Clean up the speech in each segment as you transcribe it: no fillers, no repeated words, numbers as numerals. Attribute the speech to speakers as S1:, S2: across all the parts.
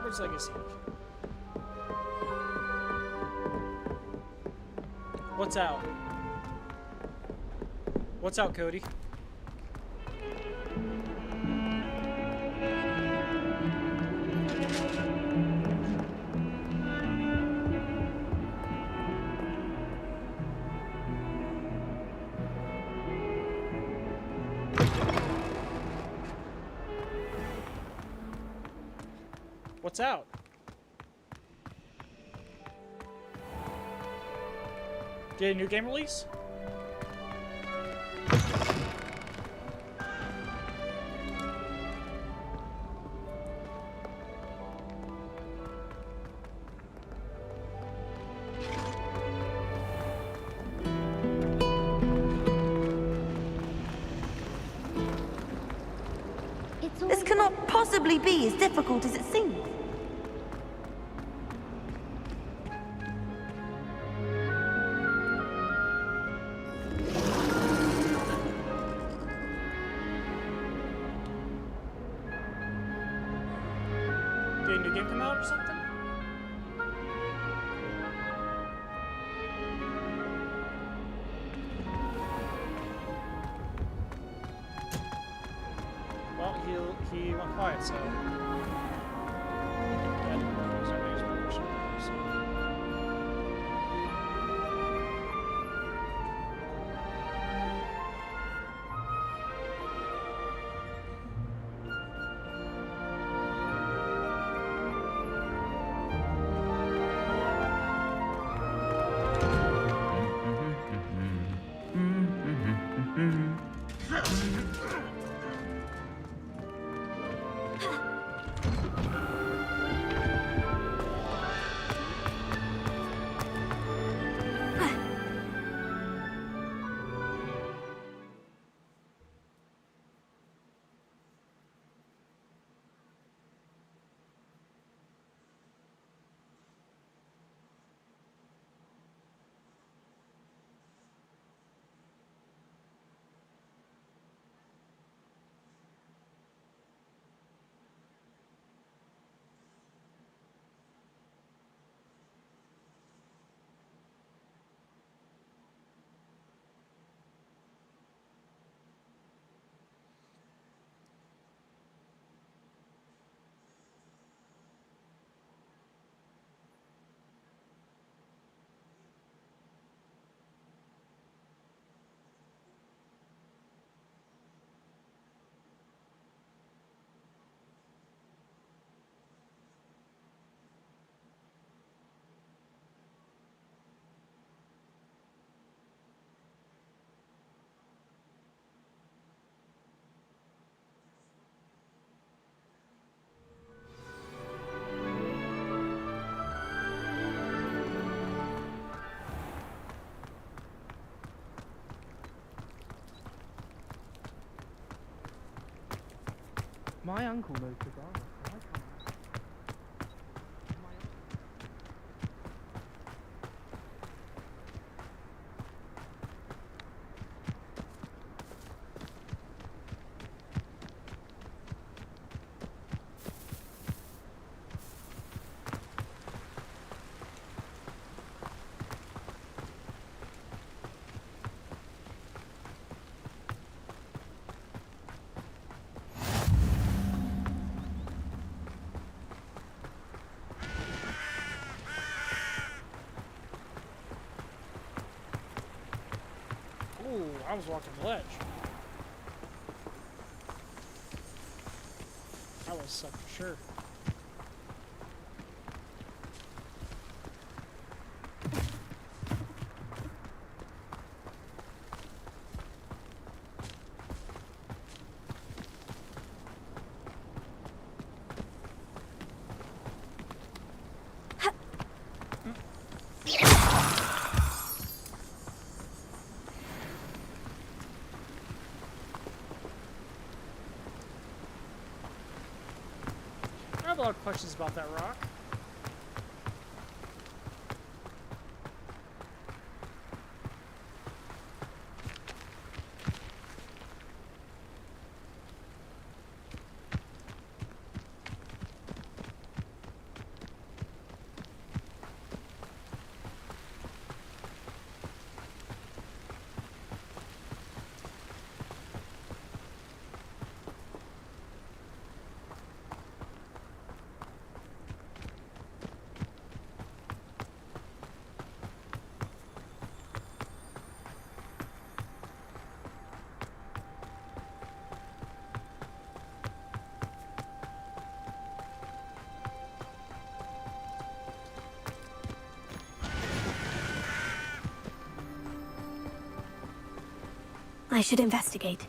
S1: Hogwarts Legacy. What's out? What's out, Cody? What's out? Did a new game release?
S2: This cannot possibly be as difficult as it seems.
S1: Did a new game come out or something? Well, he went quiet, so.
S3: My uncle knows the drama, so I can't.
S1: Ooh, I was walking the ledge. I was suck for sure. I have a lot of questions about that rock.
S4: I should investigate.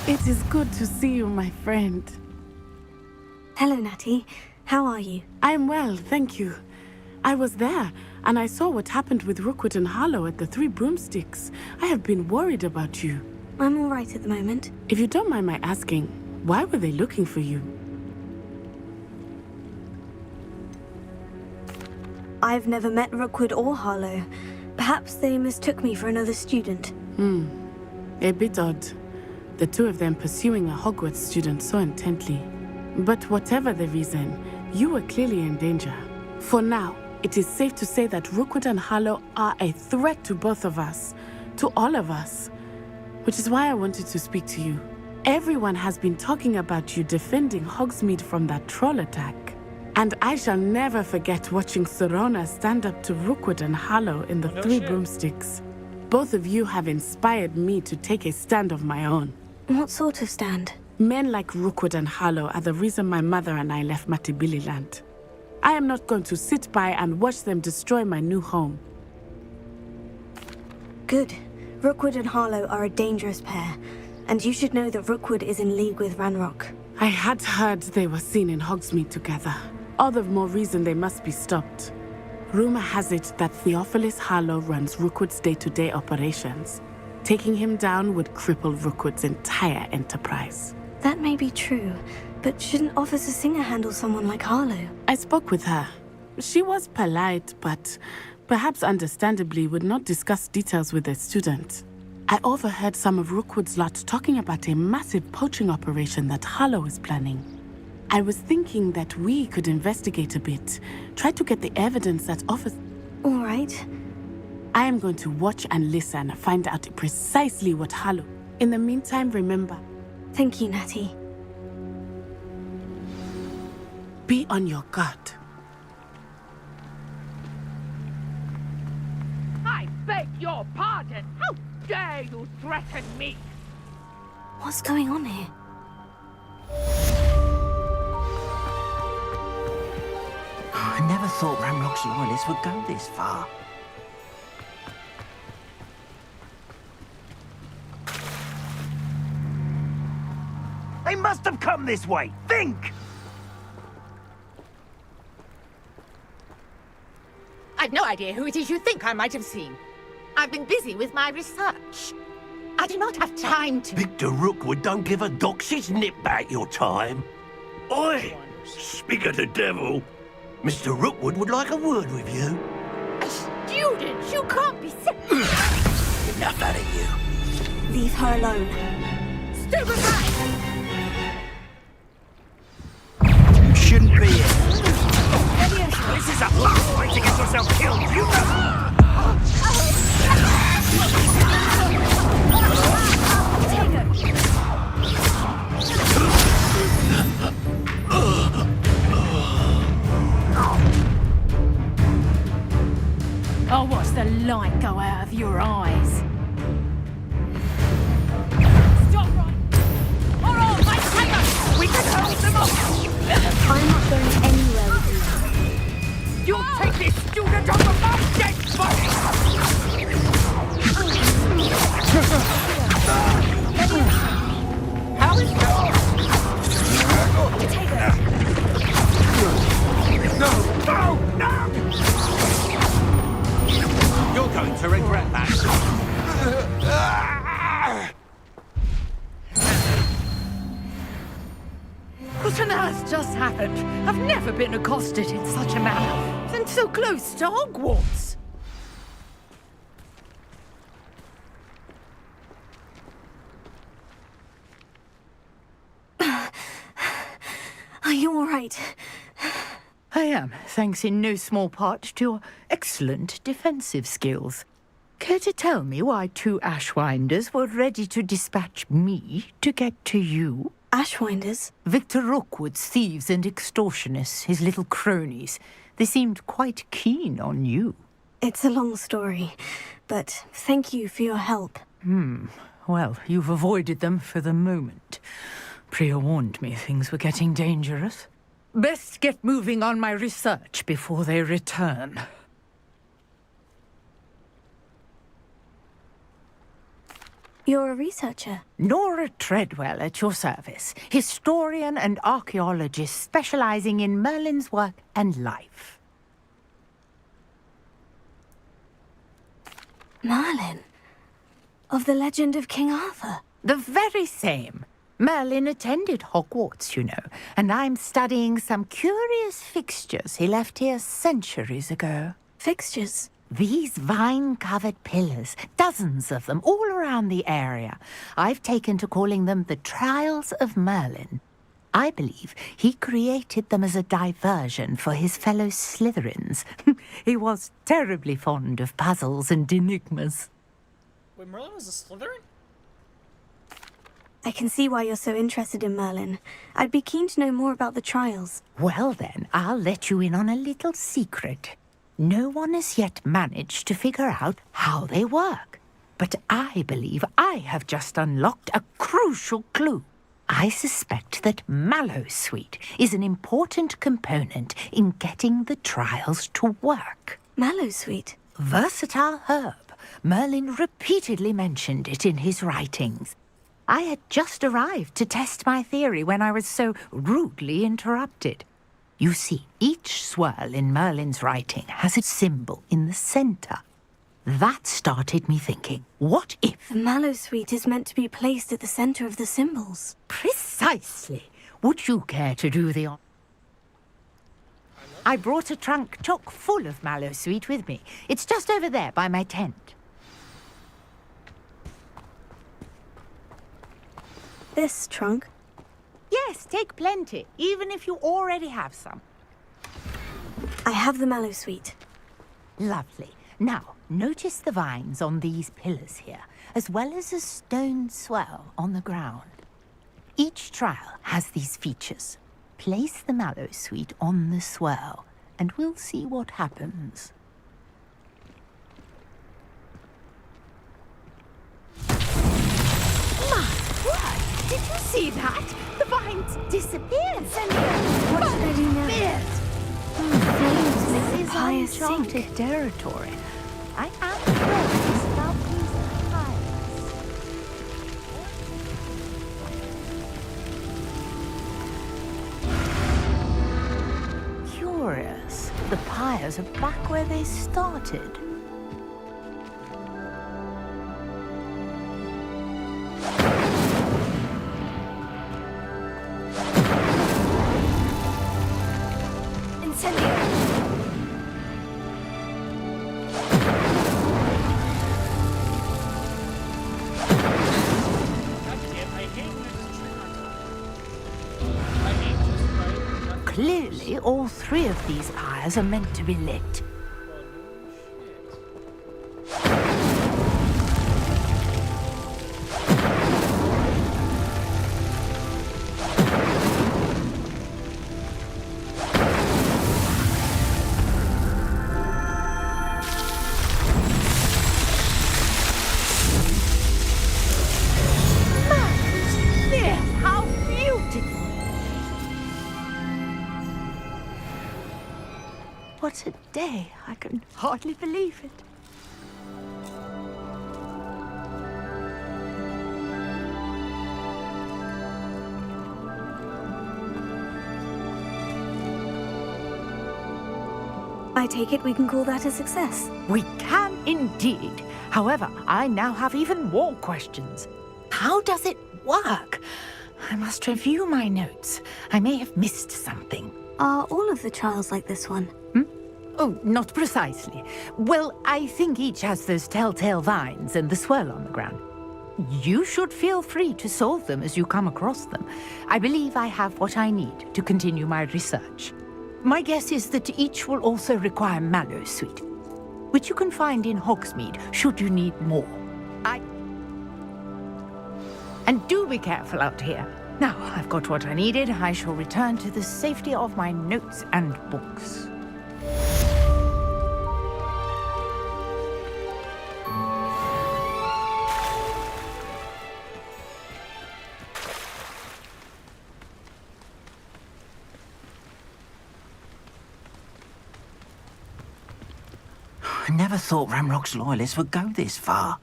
S5: It is good to see you, my friend.
S4: Hello, Natty. How are you?
S5: I'm well, thank you. I was there, and I saw what happened with Rookwood and Harlow at the Three Broomsticks. I have been worried about you.
S4: I'm all right at the moment.
S5: If you don't mind my asking, why were they looking for you?
S4: I've never met Rookwood or Harlow. Perhaps they mistook me for another student.
S5: A bit odd. The two of them pursuing a Hogwarts student so intently. But whatever the reason, you were clearly in danger. For now, it is safe to say that Rookwood and Harlow are a threat to both of us. To all of us. Which is why I wanted to speak to you. Everyone has been talking about you defending Hogsmeade from that troll attack. And I shall never forget watching Sirona stand up to Rookwood and Harlow in the Three Broomsticks. Both of you have inspired me to take a stand of my own.
S4: What sort of stand?
S5: Men like Rookwood and Harlow are the reason my mother and I left Matabeleland. I am not going to sit by and watch them destroy my new home.
S4: Good. Rookwood and Harlow are a dangerous pair, and you should know that Rookwood is in league with Ranrock.
S5: I had heard they were seen in Hogsmeade together. All the more reason they must be stopped. Rumor has it that Theophilus Harlow runs Rookwood's day-to-day operations. Taking him down would cripple Rookwood's entire enterprise.
S4: That may be true, but shouldn't Officer Singer handle someone like Harlow?
S5: I spoke with her. She was polite, but perhaps understandably would not discuss details with a student. I overheard some of Rookwood's lot talking about a massive poaching operation that Harlow is planning. I was thinking that we could investigate a bit, try to get the evidence that offers...
S4: All right.
S5: I am going to watch and listen, find out precisely what Harlow... In the meantime, remember...
S4: Thank you, Natty.
S5: Be on your guard.
S6: I beg your pardon! How dare you threaten me?
S4: What's going on here?
S7: I never thought Ranrock's loyalists would go this far. They must have come this way! Think!
S6: I've no idea who it is you think I might have seen. I've been busy with my research. I do not have time to...
S7: Victor Rookwood don't give a doxy's nip back your time. Oi! Speak of the devil. Mr. Rookwood would like a word with you.
S6: A student? You can't be sick.
S7: Enough out of you.
S4: Leave her alone.
S6: Stupefy!
S7: You shouldn't be here. This is a last way to get yourself killed, you know?
S6: I'll watch the light go out of your eyes. Stop right! Alright, my tiger! We can hold them off!
S4: I'm not going anywhere with you.
S6: You'll take this student over my dead body! How is that?
S7: No! You're going to regret that.
S6: What on earth just happened? I've never been accosted in such a manner. And so close to Hogwarts.
S4: Are you all right?
S8: I am, thanks in no small part to your excellent defensive skills. Care to tell me why two Ashwinders were ready to dispatch me to get to you?
S4: Ashwinders?
S8: Victor Rookwood's thieves and extortionists, his little cronies. They seemed quite keen on you.
S4: It's a long story, but thank you for your help.
S8: Well, you've avoided them for the moment. Priya warned me things were getting dangerous. Best get moving on my research before they return.
S4: You're a researcher.
S8: Nora Treadwell at your service, historian and archaeologist specializing in Merlin's work and life.
S4: Merlin? Of the legend of King Arthur?
S8: The very same. Merlin attended Hogwarts, you know, and I'm studying some curious fixtures he left here centuries ago.
S4: Fixtures?
S8: These vine-covered pillars, dozens of them, all around the area. I've taken to calling them the Trials of Merlin. I believe he created them as a diversion for his fellow Slytherins. He was terribly fond of puzzles and enigmas.
S1: Wait, Merlin was a Slytherin?
S4: I can see why you're so interested in Merlin. I'd be keen to know more about the trials.
S8: Well then, I'll let you in on a little secret. No one has yet managed to figure out how they work. But I believe I have just unlocked a crucial clue. I suspect that Mallowsweet is an important component in getting the trials to work.
S4: Mallowsweet?
S8: Versatile herb. Merlin repeatedly mentioned it in his writings. I had just arrived to test my theory when I was so rudely interrupted. You see, each swirl in Merlin's writing has a symbol in the center. That started me thinking, what if...
S4: The Mallowsweet is meant to be placed at the center of the symbols.
S8: Precisely. Would you care to do the honor? I brought a trunk chock full of Mallowsweet with me. It's just over there by my tent.
S4: This trunk?
S8: Yes, take plenty, even if you already have some.
S4: I have the Mallowsweet.
S8: Lovely. Now, notice the vines on these pillars here, as well as a stone swell on the ground. Each trial has these features. Place the Mallowsweet on the swell, and we'll see what happens. My word! Did you see that? The vines disappeared.
S4: What should I do now? Flames make the
S8: This is
S4: pyre sink.
S8: uncharted territory. I am curious about these pyres. Curious. The pyres are back where they started. Clearly, all three of these pyres are meant to be lit. How beautiful! What a day! I can hardly believe it.
S4: I take it we can call that a success.
S8: We can indeed. However, I now have even more questions. How does it work? I must review my notes. I may have missed something.
S4: Are all of the trials like this one?
S8: Oh, not precisely. Well, I think each has those telltale vines and the swirl on the ground. You should feel free to solve them as you come across them. I believe I have what I need to continue my research. My guess is that each will also require Mallowsweet, which you can find in Hogsmeade should you need more. And do be careful out here. Now, I've got what I needed. I shall return to the safety of my notes and books.
S9: I never thought Ranrock's loyalists would go this far.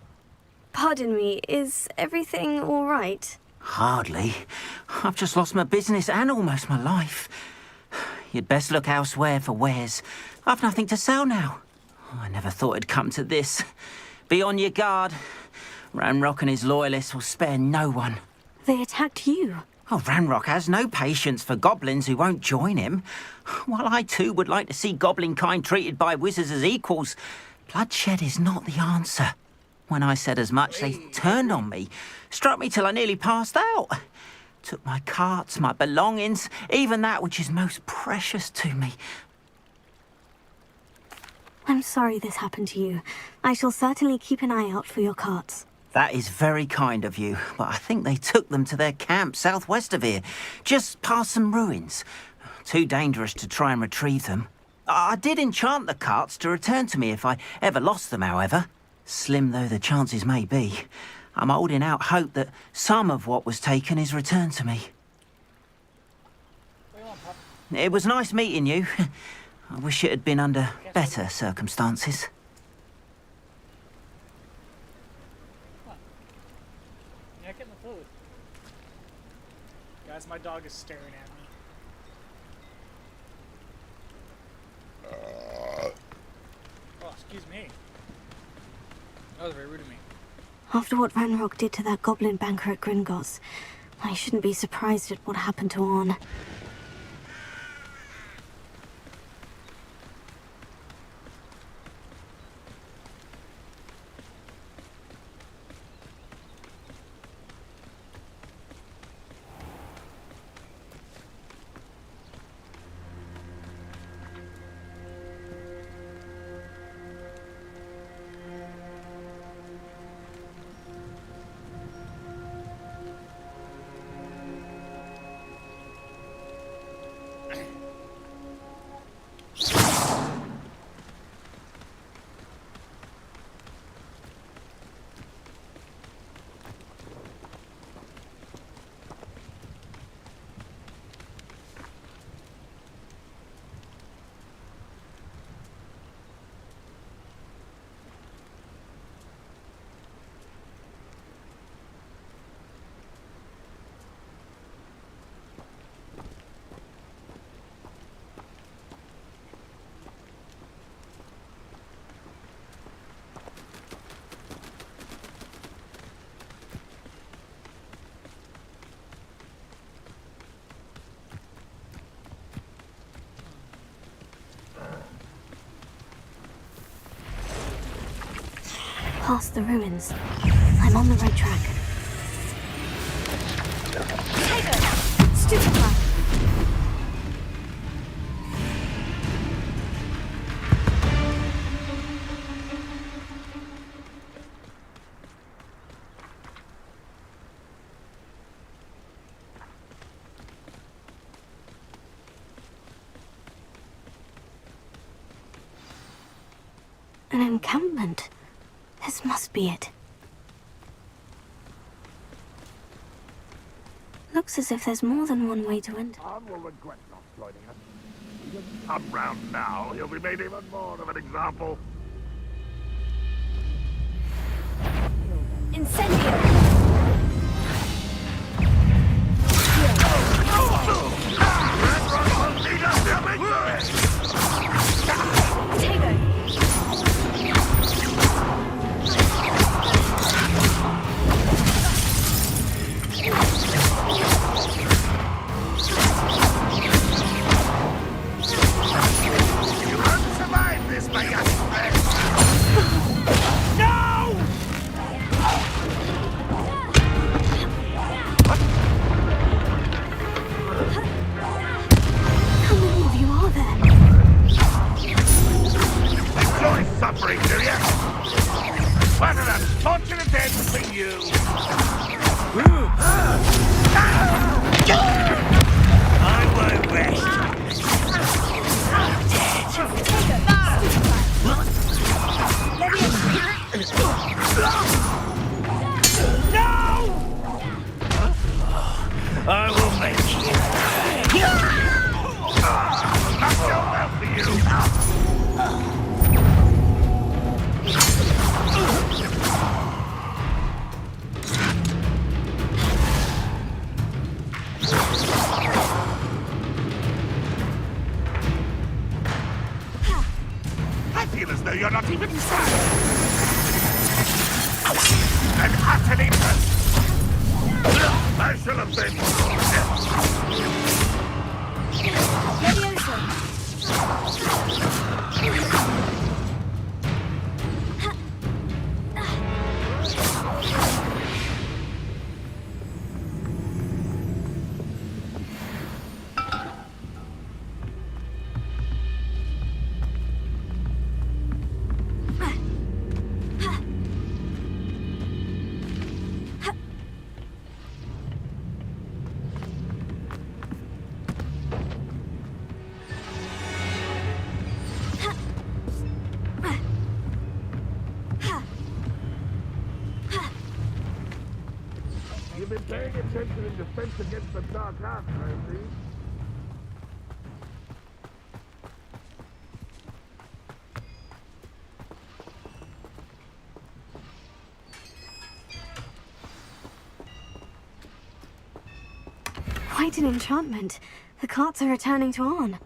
S4: Pardon me, is everything all right?
S9: Hardly. I've just lost my business and almost my life. You'd best look elsewhere for wares. I've nothing to sell now. I never thought it'd come to this. Be on your guard. Ranrock and his loyalists will spare no one.
S4: They attacked you.
S9: Oh, Ranrock has no patience for goblins who won't join him. While I too would like to see goblin kind treated by wizards as equals, bloodshed is not the answer. When I said as much, they turned on me, struck me till I nearly passed out. Took my carts, my belongings, even that which is most precious to me.
S4: I'm sorry this happened to you. I shall certainly keep an eye out for your carts.
S9: That is very kind of you, but I think they took them to their camp southwest of here, just past some ruins. Too dangerous to try and retrieve them. I did enchant the carts to return to me if I ever lost them, however. Slim though the chances may be, I'm holding out hope that some of what was taken is returned to me. It was nice meeting you. I wish it had been under better circumstances.
S1: Yeah, get in the food. Guys, my dog is staring at me. Oh, excuse me. That was very rude of me.
S4: After what Ranrock did to that goblin banker at Gringotts, I shouldn't be surprised at what happened to Orn. Past the ruins. I'm on the right track. Tiger! Stupefy! An encampment. This must be it. Looks as if there's more than one way to enter.
S10: Khan will regret not joining us. If he doesn't come round now, he'll be made even more of an example.
S4: Incendio!
S10: Ranrock will lead us to victory!
S4: Tago!
S10: You won't survive this, my young friend! No!
S4: How many of you are there?
S10: Enjoy suffering, do you? What an unfortunate end for you! I won't rest. No! I will make you. Not so well for you. not even sad! And utterly I shall have been You've been paying attention in defense against the dark arts, I see.
S4: Quite an enchantment. The carts are returning to Arn.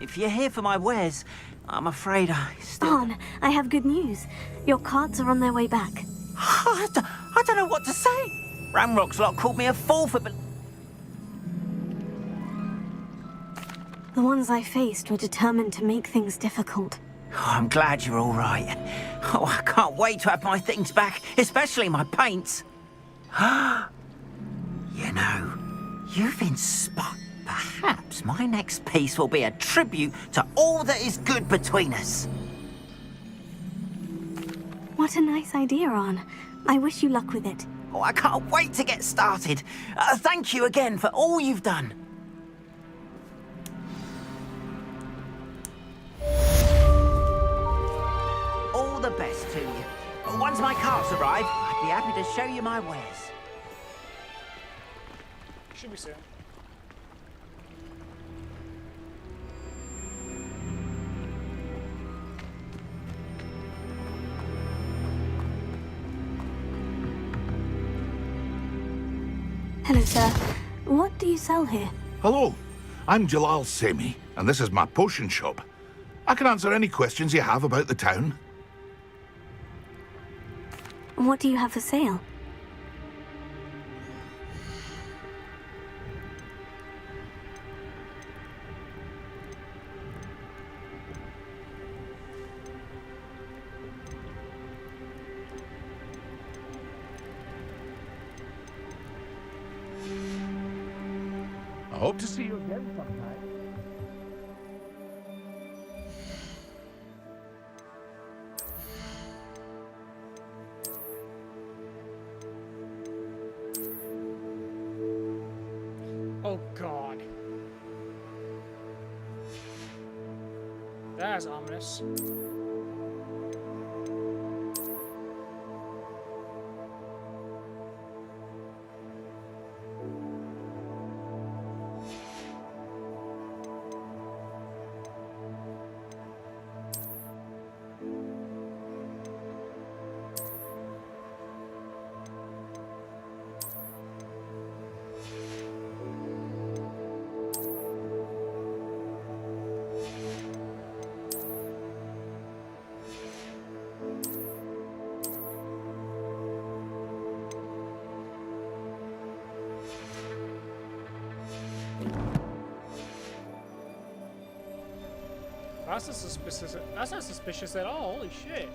S9: If you're here for my wares, I'm afraid I still...
S4: Arn, I have good news. Your carts are on their way back.
S9: I don't know what to say. Ramrock's lot called me a fool for...
S4: The ones I faced were determined to make things difficult.
S9: Oh, I'm glad you're all right. Oh, I can't wait to have my things back, especially my paints. You know, you've inspired... Perhaps my next piece will be a tribute to all that is good between us.
S4: What a nice idea, Arn. I wish you luck with it.
S9: Oh, I can't wait to get started. Thank you again for all you've done. All the best to you. Once my carts arrive, I'd be happy to show you my wares.
S1: Should be soon.
S4: Hello, sir. What do you sell here?
S10: Hello, I'm Jalal Semi, and this is my potion shop. I can answer any questions you have about the town.
S4: What do you have for sale?
S10: I hope to see you again sometime.
S1: Oh god. That is ominous. That's not suspicious at all. Holy shit.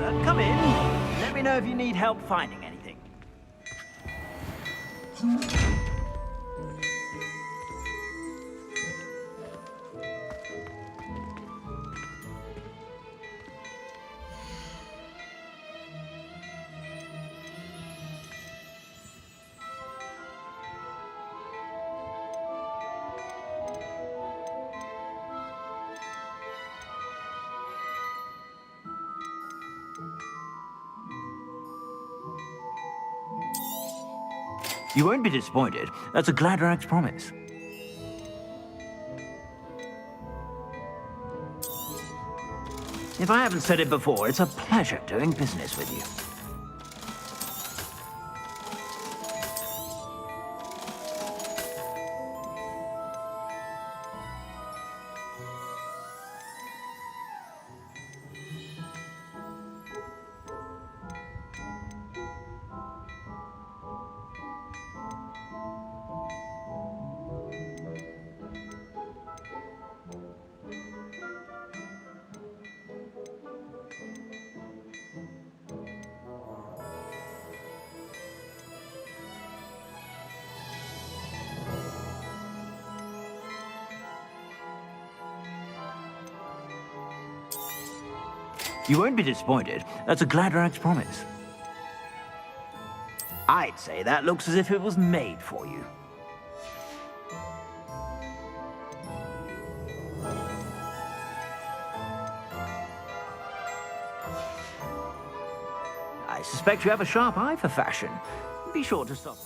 S9: Come in. Let me know if you need help finding anything. You won't be disappointed. That's a Gladrax promise. If I haven't said it before, it's a pleasure doing business with you. You won't be disappointed. That's a Gladrax promise. I'd say that looks as if it was made for you. I suspect you have a sharp eye for fashion. Be sure to stop.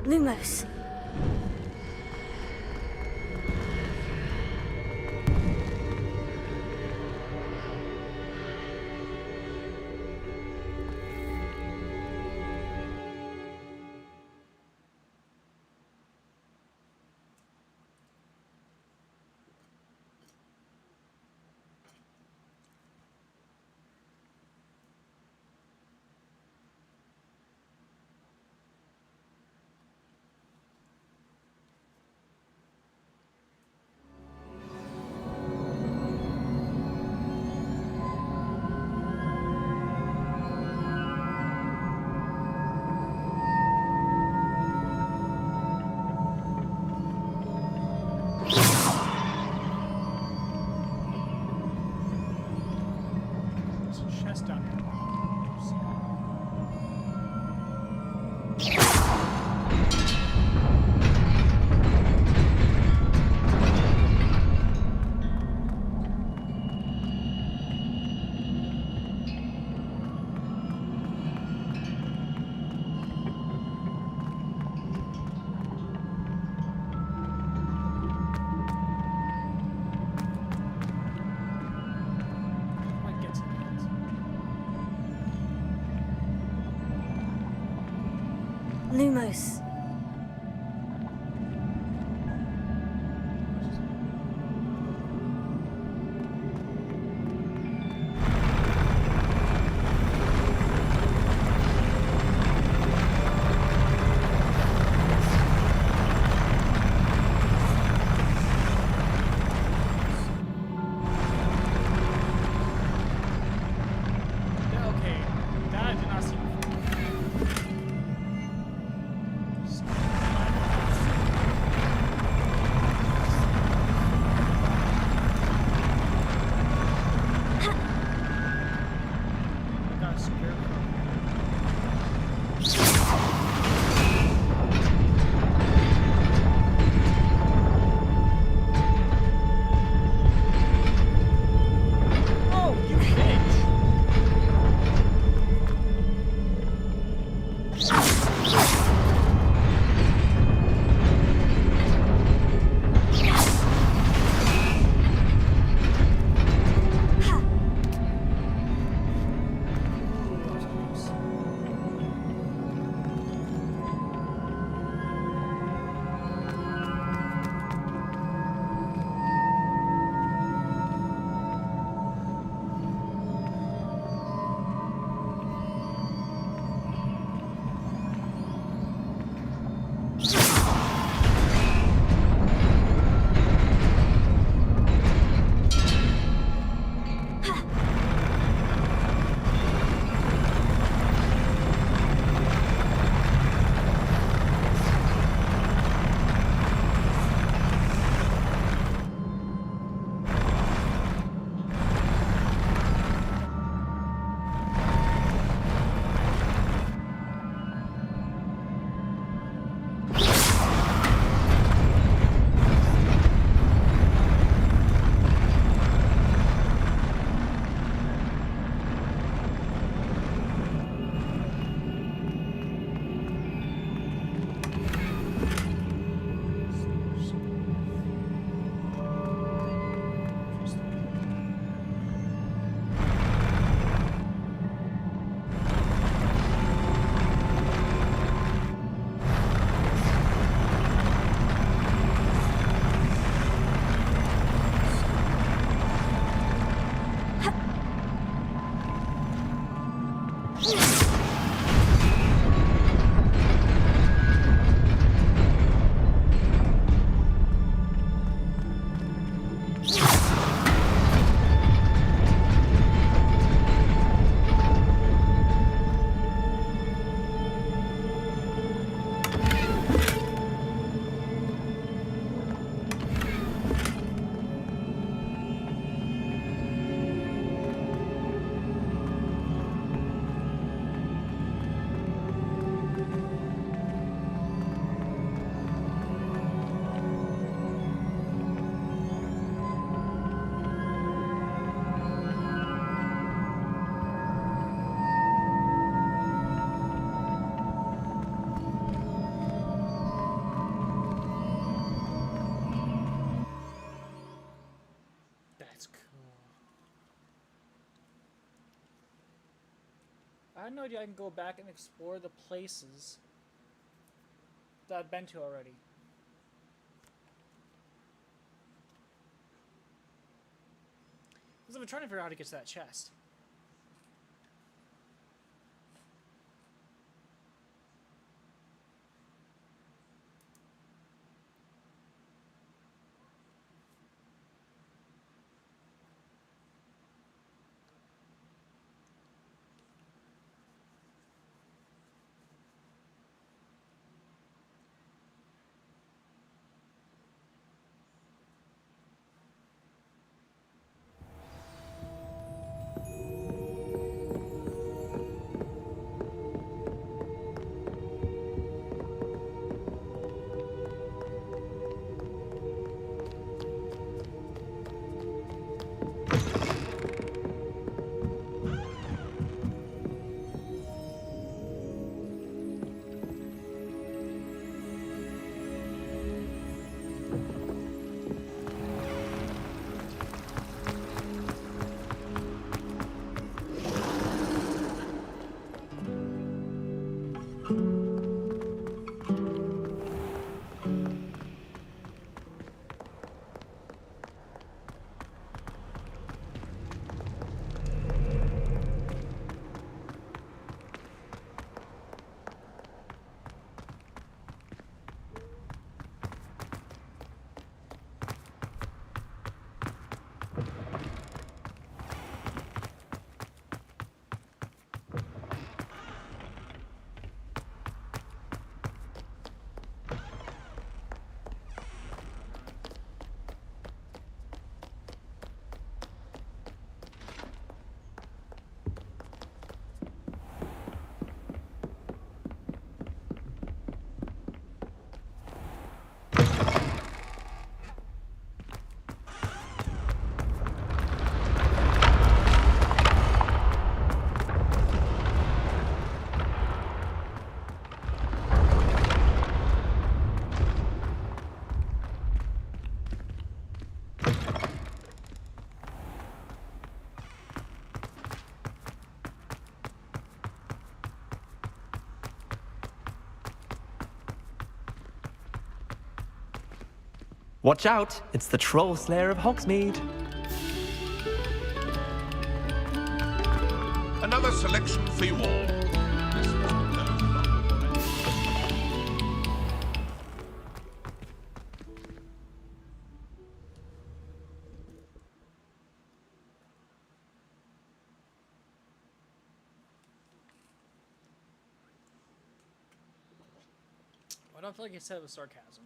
S4: Lumos.
S1: There's a chest down here. Might get some hits.
S4: Lumos.
S1: Yeah, okay, that I did not see before. had no idea I can go back and explore the places that I've been to already. Because I've been trying to figure out how to get to that chest.
S11: Watch out, it's the Troll Slayer of Hogsmeade.
S10: Another selection for you all.
S1: I don't feel like he said it with sarcasm.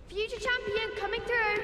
S12: Future champion coming through.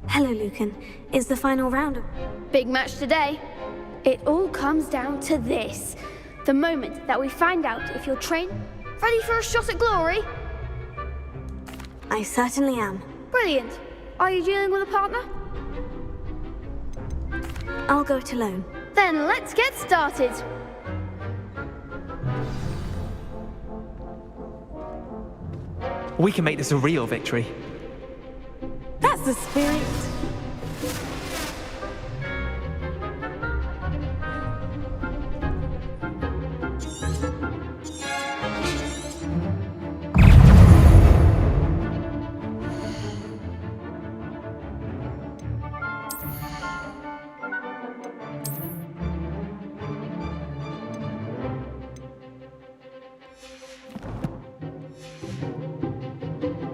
S4: Hello, Lucan. Is the final round of...
S12: Big match today. It all comes down to this. The moment that we find out if you're trained, ready for a shot at glory.
S4: I certainly am.
S12: Brilliant. Are you dealing with a partner?
S4: I'll go it alone.
S12: Then let's get started.
S11: We can make this a real victory.
S5: That's the spirit.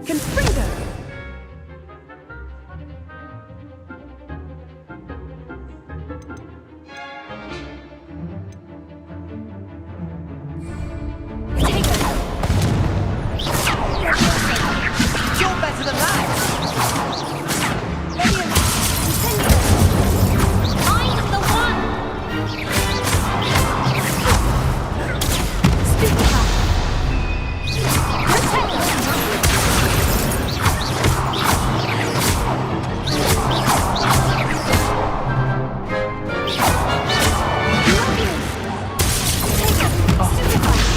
S5: Confringo!
S6: You're better than that!
S12: I'm the one!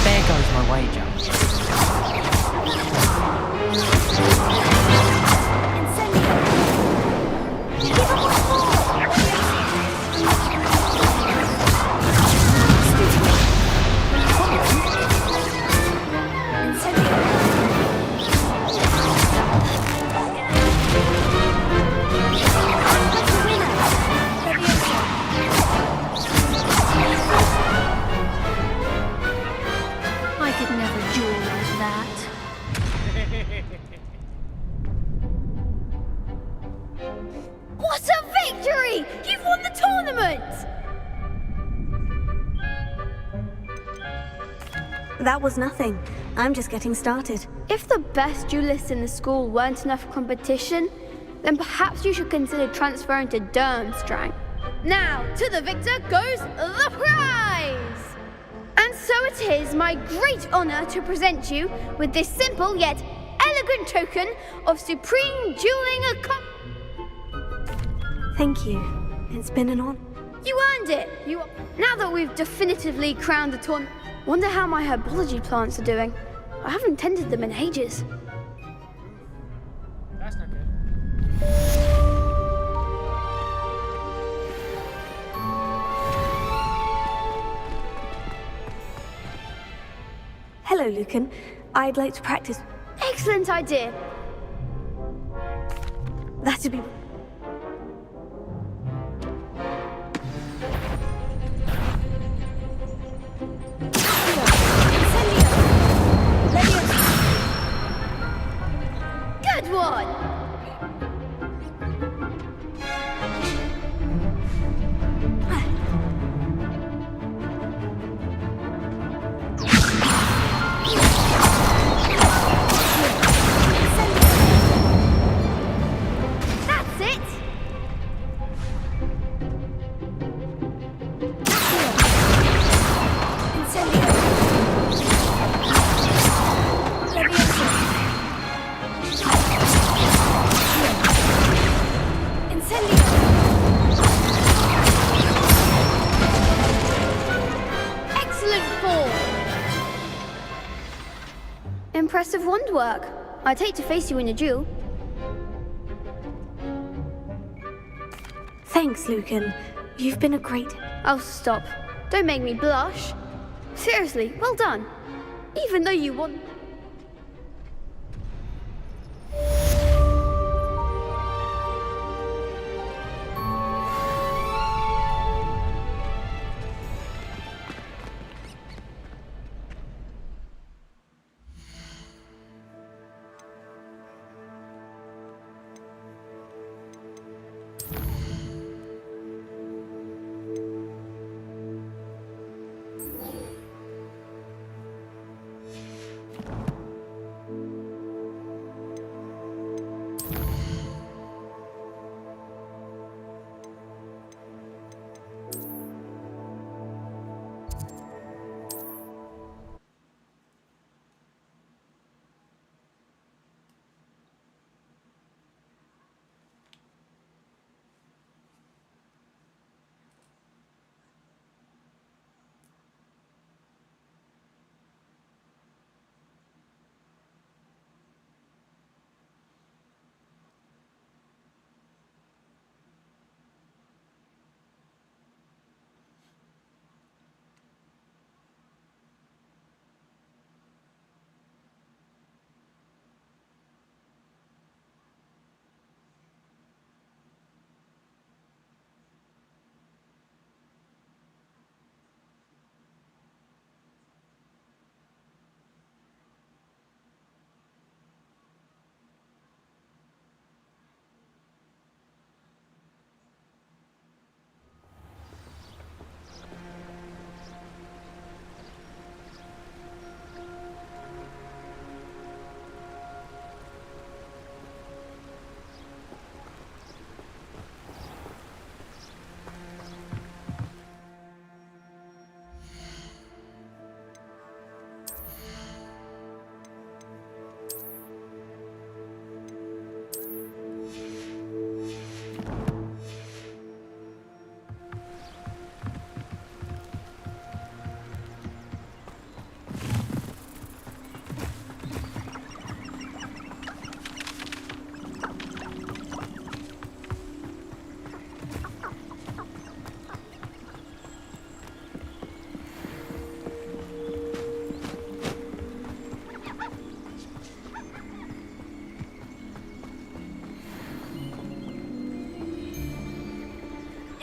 S3: There goes my wager.
S12: I could never duel like that. What a victory! You've won the tournament!
S4: That was nothing. I'm just getting started.
S12: If the best duelists in the school weren't enough competition, then perhaps you should consider transferring to Durmstrang. Now, to the victor goes the prize! And so it is my great honor to present you with this simple yet elegant token of supreme dueling
S4: Thank you. It's been an honor.
S12: You earned it! Now that we've definitively crowned the tournament, wonder how my herbology plants are doing. I haven't tended them in ages.
S1: That's not good.
S4: Hello, Lucan. I'd like to practice.
S12: Excellent idea!
S4: That'd be...
S12: Good one! That's it! Excellent form! Impressive wand work. I'd hate to face you in a duel.
S4: Thanks, Lucan. You've been a great...
S12: Oh, stop. Don't make me blush. Seriously, well done. Even though you won...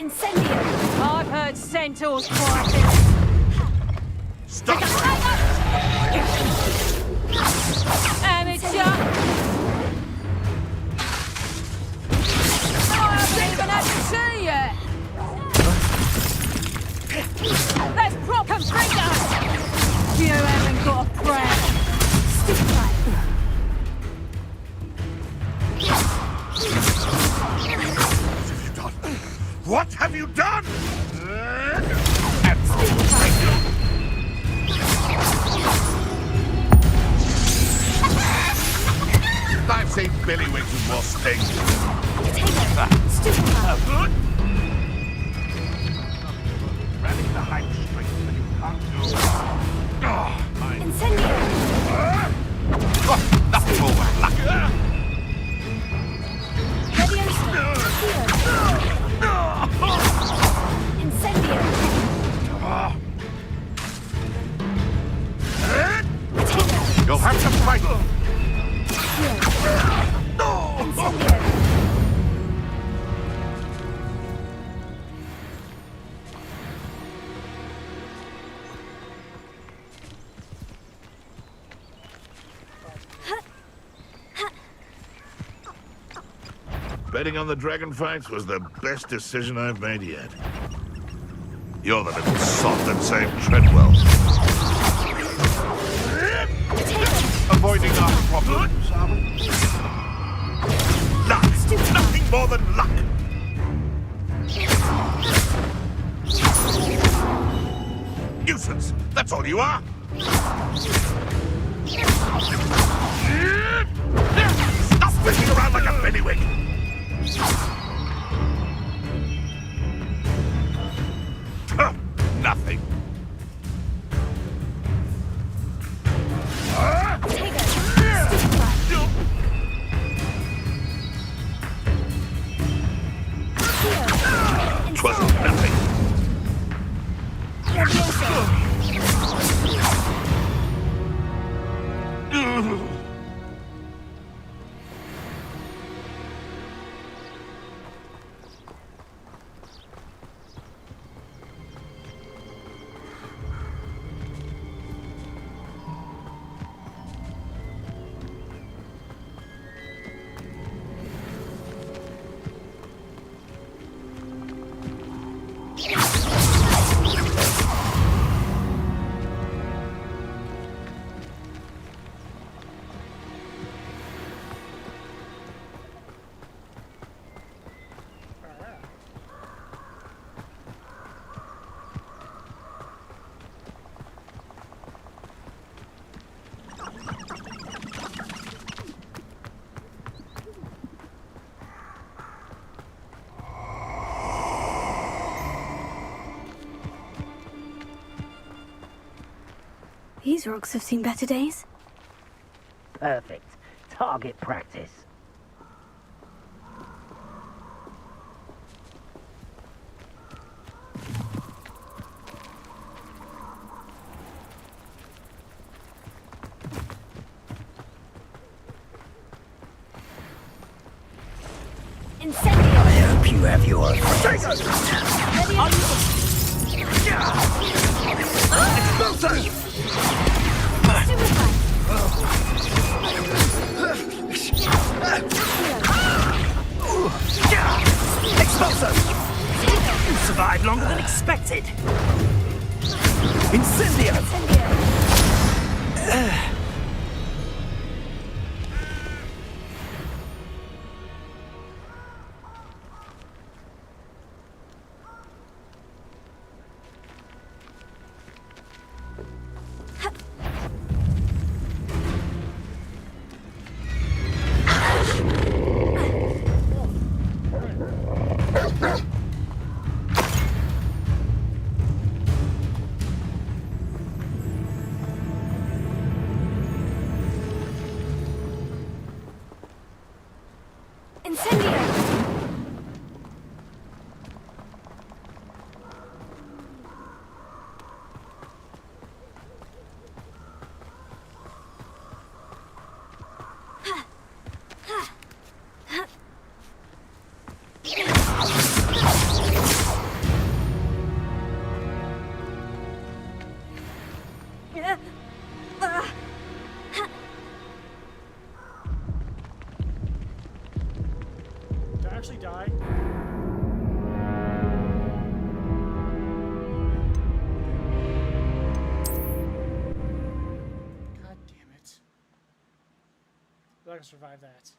S4: Incendio!
S8: I've heard centaurs cry.
S10: Stop!
S8: Amateur! I haven't even had to see yet! Let's prop and finger! You haven't got a prayer!
S10: What have you done? I've seen Billy Wings with more sting. Running the high street that you can't do.
S4: Incendio!
S10: Nothing more but luck.
S4: Incendio!
S10: You'll have to fight.
S4: Incendio!
S10: Betting on the dragon fights was the best decision I've made yet. You're the little sot that saved Treadwell. Avoiding our problems, are we? Luck! Nothing more than luck! Nuisance! That's all you are! Stop fishing around like a bennywig! Nothing. Twasn't nothing.
S4: These rocks have seen better days.
S9: Perfect. Target practice.
S4: Incendio!
S7: I hope you have your Expulso! You survived longer than expected. Incendio!
S1: actually die? God damn it. But I can survive that.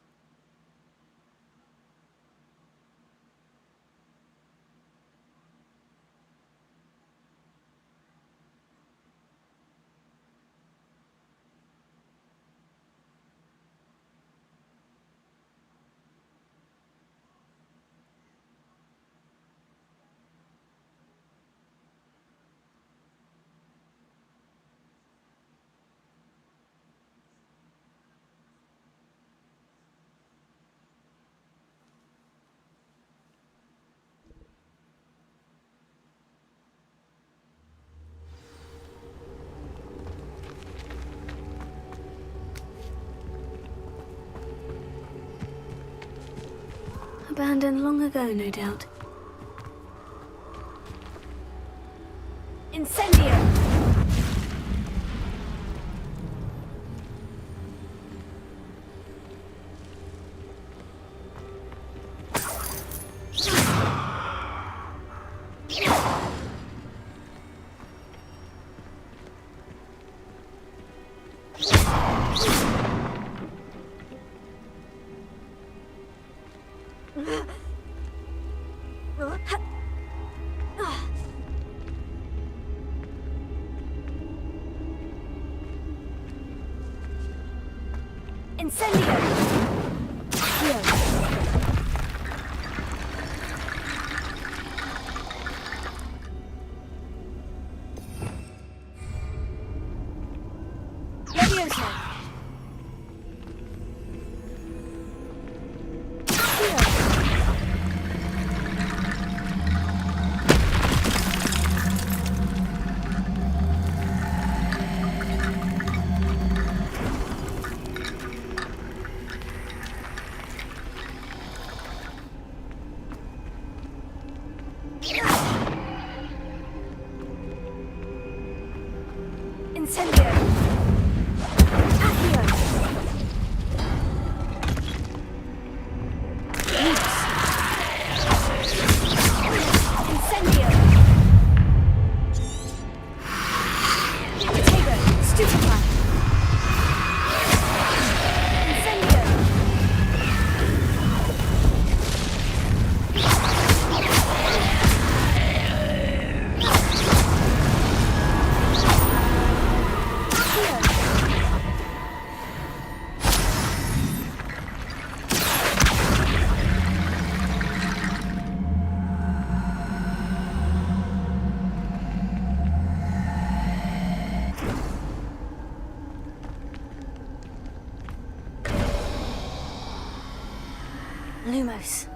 S4: Abandoned long ago, no doubt. Incendio! Incendio! Here. Leviosa! Incendio! Accio! Nukes! Incendio! Potato! Stupefy! Incendio! Lumos.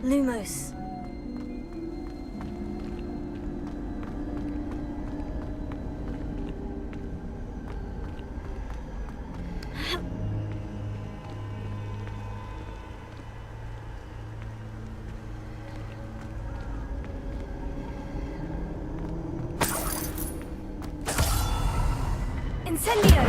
S4: Lumos. Incendio!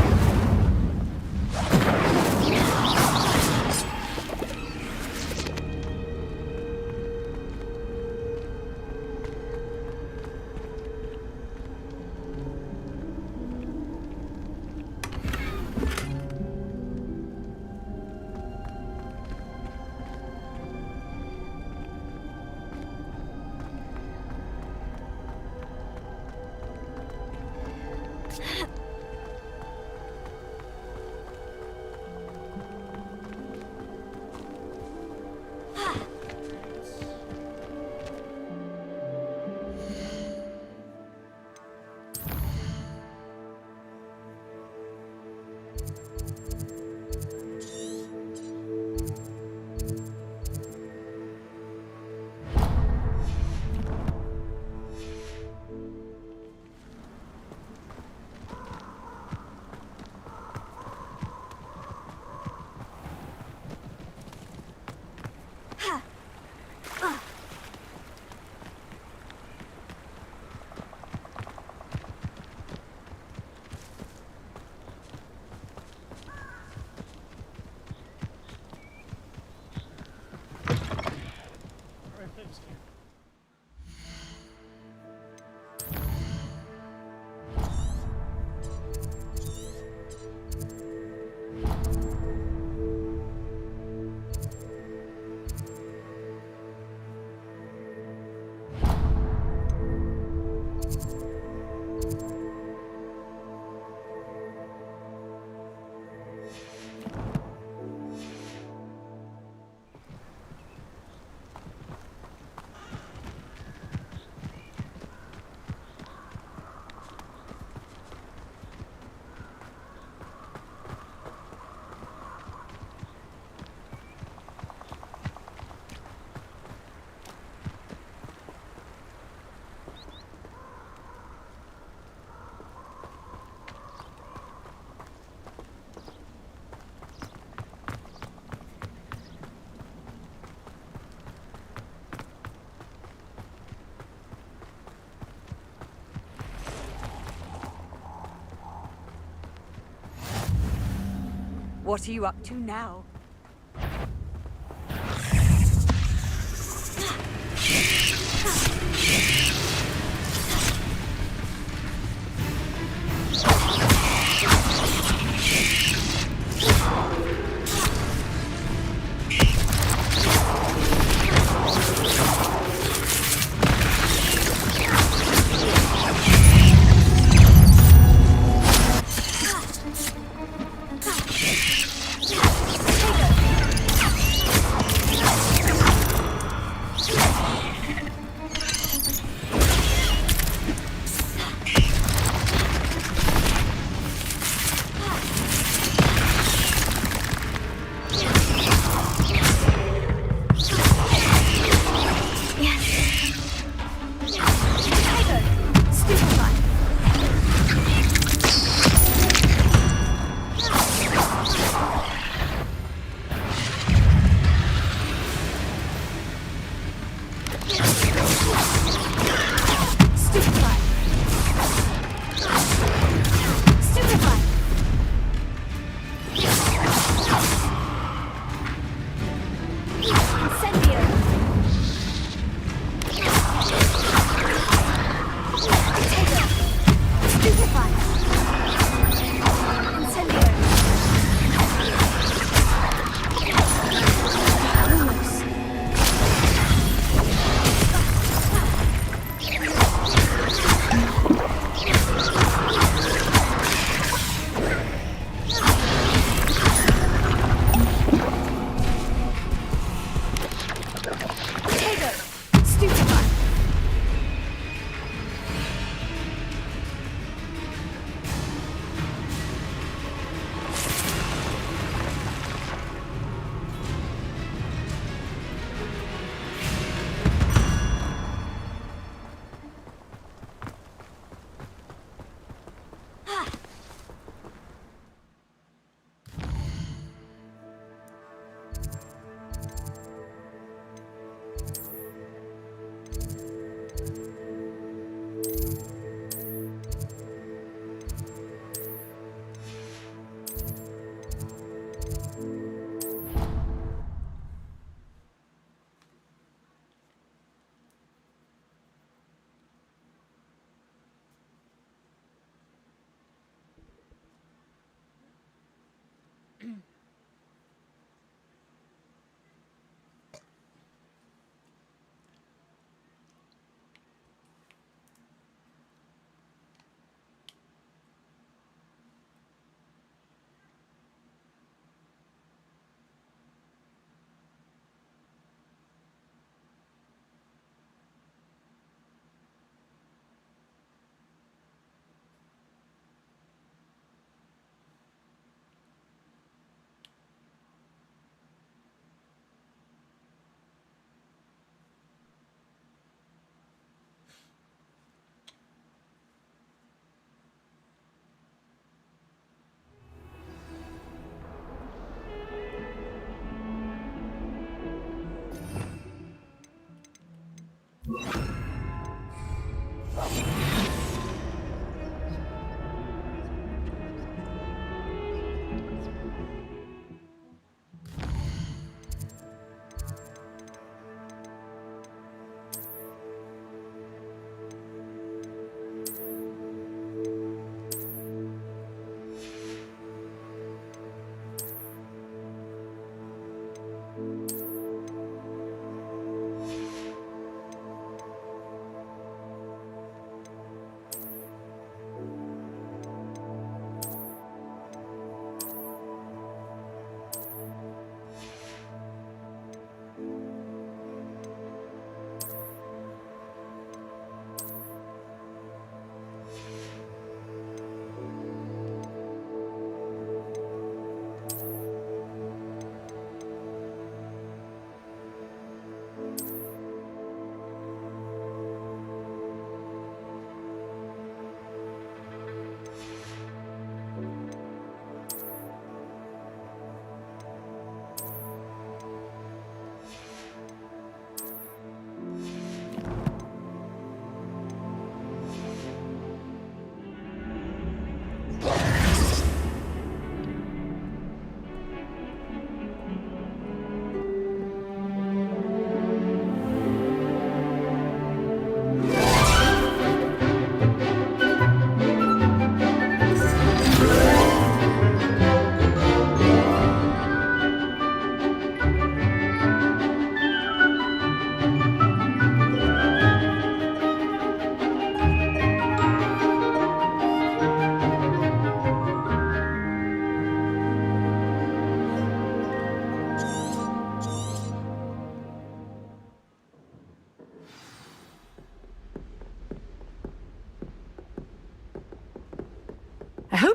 S13: What are you up to now?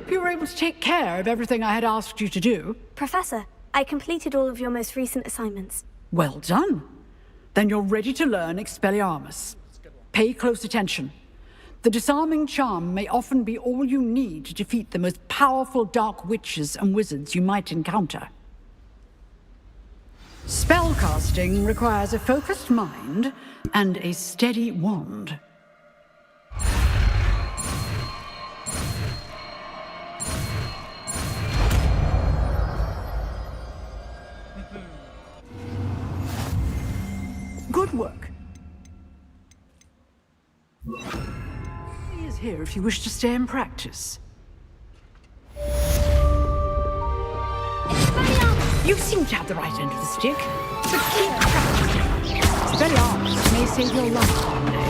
S13: hope you were able to take care of everything I had asked you to do.
S4: Professor, I completed all of your most recent assignments.
S13: Well done. Then you're ready to learn Expelliarmus. Pay close attention. The disarming charm may often be all you need to defeat the most powerful dark witches and wizards you might encounter. Spellcasting requires a focused mind and a steady wand. Good work. He is here if you wish to stay and practice. You seem to have the right end of the stick, but keep practicing. Expelliarmus may save your life one day.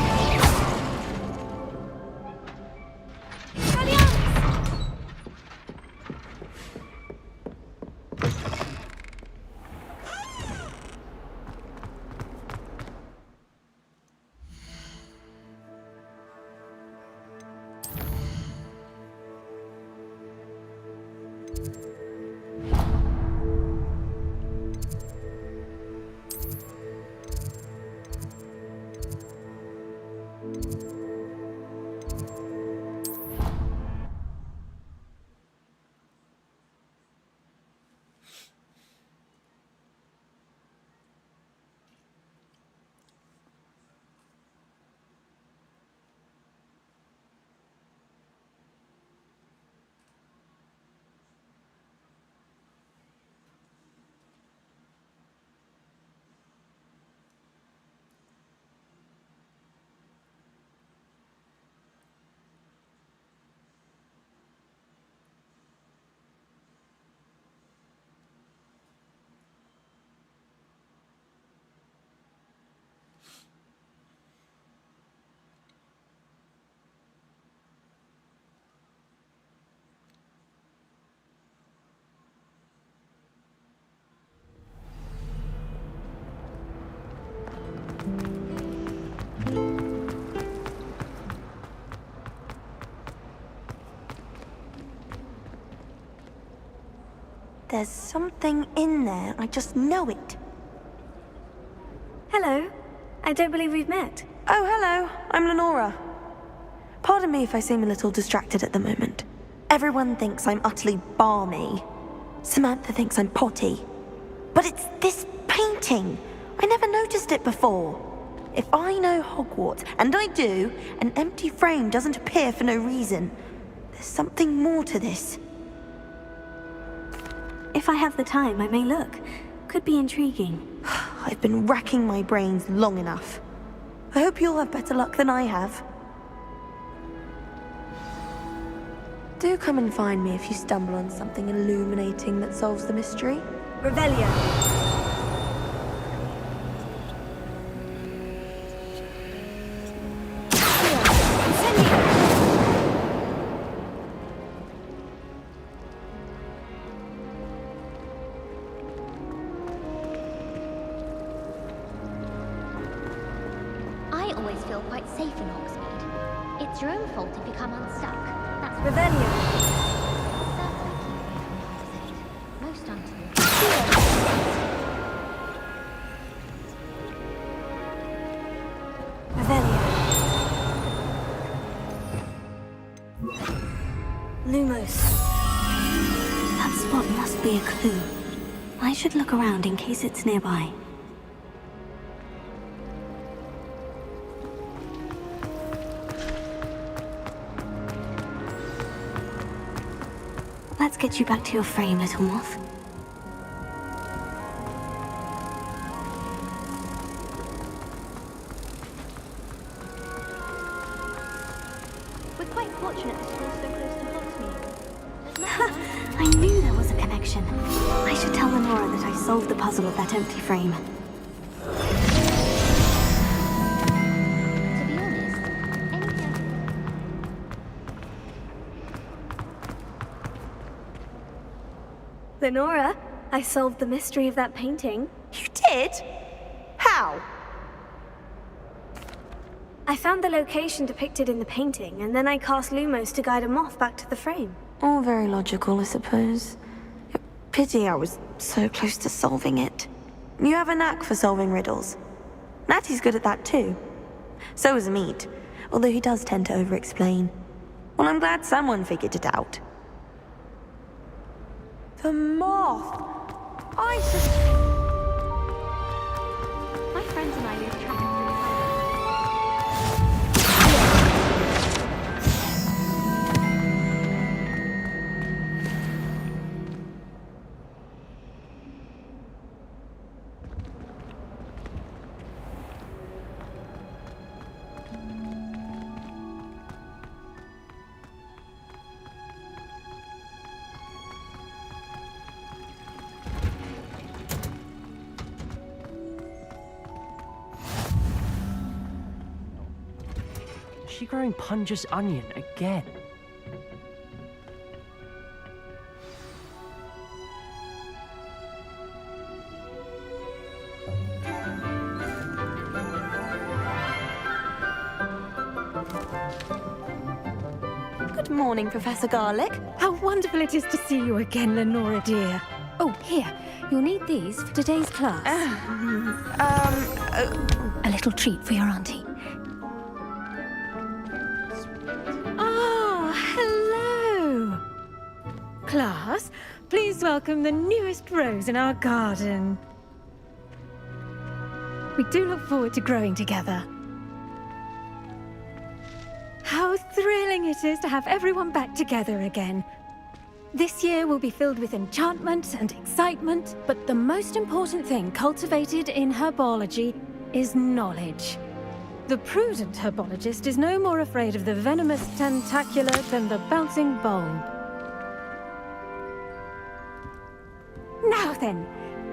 S2: There's something in there. I just know it.
S4: Hello. I don't believe we've met.
S2: Oh, hello. I'm Lenora. Pardon me if I seem a little distracted at the moment. Everyone thinks I'm utterly balmy. Samantha thinks I'm potty. But it's this painting. I never noticed it before. If I know Hogwarts, and I do, an empty frame doesn't appear for no reason. There's something more to this.
S4: If I have the time, I may look. Could be intriguing.
S2: I've been racking my brains long enough. I hope you'll have better luck than I have. Do come and find me if you stumble on something illuminating that solves the mystery.
S4: Revelio.
S14: I always feel quite safe in Hogsmeade. It's your own fault if you come unstuck. That's
S4: Revelio.
S14: Most untoward.
S4: Revelio. Lumos. That spot must be a clue. I should look around in case it's nearby. Let's get you back to your frame, little moth.
S12: We're quite fortunate that school's so close to Hogsmeade.
S4: I knew there was a connection. I should tell Lenora that I solved the puzzle of that empty frame.
S14: To be honest,
S4: Lenora, I solved the mystery of that painting.
S2: You did? How?
S4: I found the location depicted in the painting, and then I cast Lumos to guide a moth back to the frame.
S2: All very logical, I suppose. Pity I was so close to solving it. You have a knack for solving riddles. Natty's good at that too. So is Amit, although he does tend to over-explain. Well, I'm glad someone figured it out. The moth! I should...
S12: My friends and I lose track of
S11: Is she growing Punja's onion again?
S2: Good morning, Professor Garlick.
S15: How wonderful it is to see you again, Lenora dear. Oh, here. You'll need these for today's class. A little treat for your auntie. Ah, hello. Class, please welcome the newest rose in our garden. We do look forward to growing together. How thrilling it is to have everyone back together again. This year will be filled with enchantment and excitement, but the most important thing cultivated in herbology is knowledge. The prudent herbologist is no more afraid of the venomous tentacula than the bouncing bulb. Now then,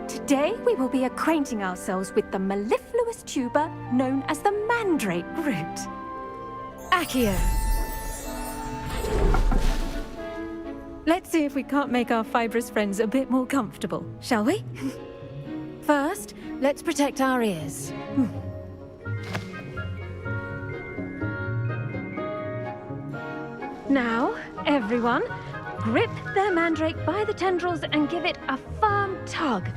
S15: today we will be acquainting ourselves with the mellifluous tuber known as the mandrake root. Accio. Let's see if we can't make our fibrous friends a bit more comfortable, shall we? First, let's protect our ears. Now, everyone, grip their mandrake by the tendrils and give it a firm tug.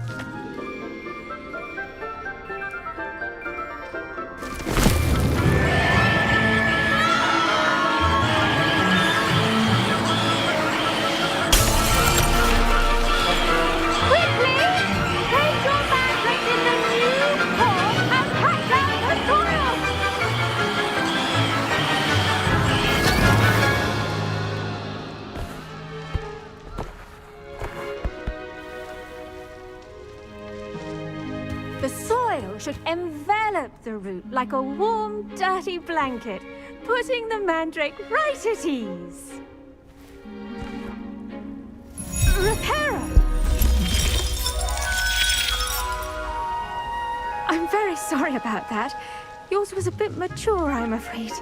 S15: Should envelop the root like a warm, dirty blanket, putting the mandrake right at ease. Reparo! I'm very sorry about that. Yours was a bit mature, I'm afraid.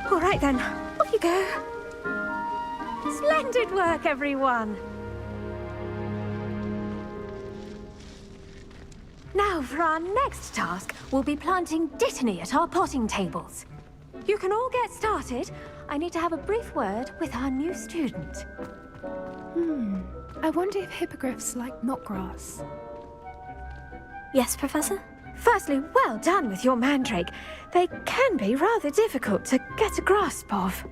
S15: All right then, off you go. Splendid work, everyone. Now, for our next task, we'll be planting Dittany at our potting tables. You can all get started. I need to have a brief word with our new student.
S16: I wonder if hippogriffs like knotgrass.
S2: Yes, Professor?
S15: Firstly, well done with your mandrake. They can be rather difficult to get a grasp of.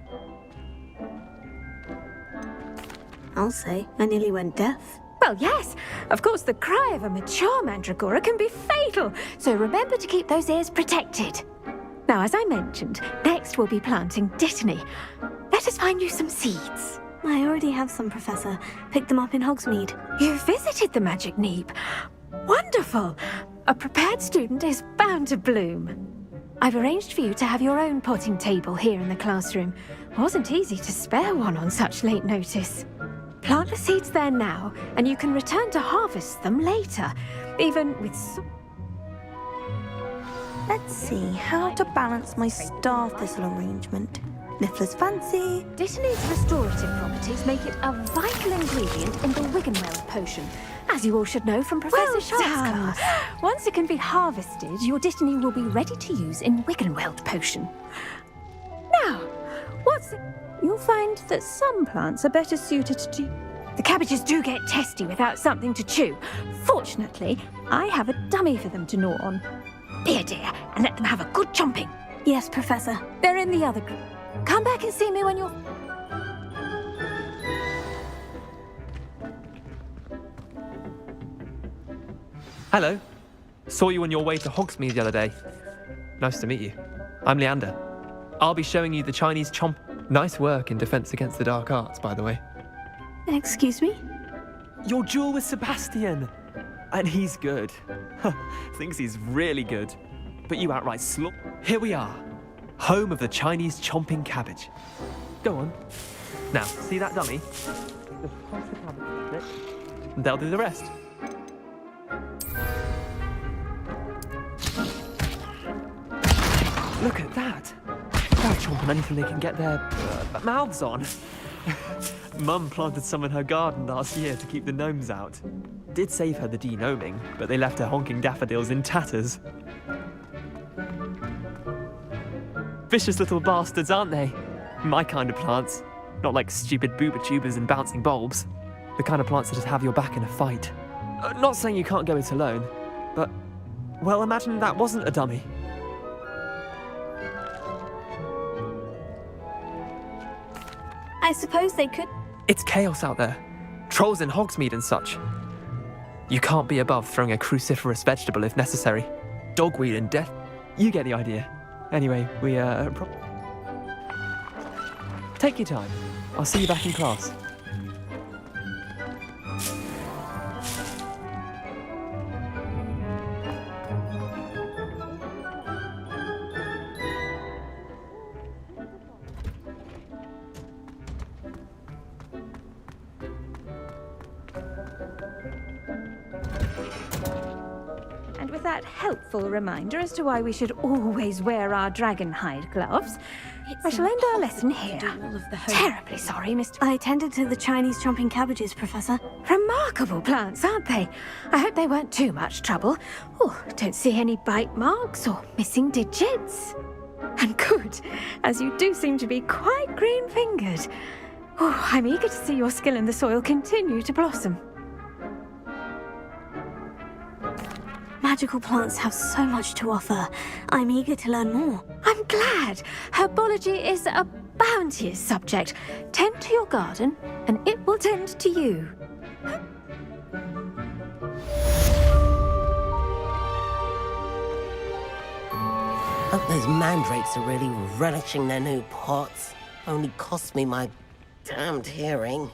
S4: I'll say, I nearly went deaf.
S15: Well, yes. Of course, the cry of a mature mandragora can be fatal, so remember to keep those ears protected. Now, as I mentioned, next we'll be planting Dittany. Let us find you some seeds.
S4: I already have some, Professor. Picked them up in Hogsmeade.
S15: You visited the Magic Neep. Wonderful. A prepared student is bound to bloom. I've arranged for you to have your own potting table here in the classroom. Wasn't easy to spare one on such late notice. Plant the seeds there now, and you can return to harvest them later, even with
S2: Let's see how to balance my star thistle arrangement. Niffler's fancy.
S15: Dittany's restorative properties make it a vital ingredient in the Wiggenweld potion, as you all should know from Professor Sharp's class. Once it can be harvested, your Dittany will be ready to use in Wiggenweld potion. Now, what's you'll find that some plants are better suited to... The cabbages do get testy without something to chew. Fortunately, I have a dummy for them to gnaw on. Be a dear and let them have a good chomping.
S4: Yes, Professor.
S15: They're in the other group. Come back and see me when you're...
S17: Hello. Saw you on your way to Hogsmeade the other day. Nice to meet you. I'm Leander. I'll be showing you the Chinese chomp. Nice work in Defense Against the Dark Arts, by the way.
S4: Excuse me?
S11: Your duel with Sebastian. And he's good. Thinks he's really good. But you outright slop. Here we are. Home of the Chinese chomping cabbage. Go on. Now, see that dummy? Just pass the cabbage a bit. And they'll do the rest. Look at that. They'll chomp on anything they can get their mouths on. Mum planted some in her garden last year to keep the gnomes out. Did save her the de-gnoming, but they left her honking daffodils in tatters. Vicious little bastards, aren't they? My kind of plants. Not like stupid booba tubers and bouncing bulbs. The kind of plants that just have your back in a fight. Not saying you can't go it alone, but... well, imagine that wasn't a dummy.
S4: I suppose they could...
S17: It's chaos out there. Trolls in Hogsmeade and such. You can't be above throwing a cruciferous vegetable if necessary. Dogweed and death. You get the idea. Anyway, we, take your time. I'll see you back in class.
S15: And with that helpful reminder as to why we should always wear our dragon hide gloves, I shall end our lesson here. Terribly sorry, Mr.
S4: I tended to the Chinese chomping cabbages, Professor.
S15: Remarkable plants, aren't they? I hope they weren't too much trouble. Oh, don't see any bite marks or missing digits. And good, as you do seem to be quite green-fingered. Oh, I'm eager to see your skill in the soil continue to blossom.
S4: Magical plants have so much to offer. I'm eager to learn more.
S15: I'm glad. Herbology is a bounteous subject. Tend to your garden, and it will tend to you.
S18: Hope those mandrakes are really relishing their new pots. Only cost me my damned hearing.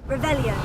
S4: Revelio.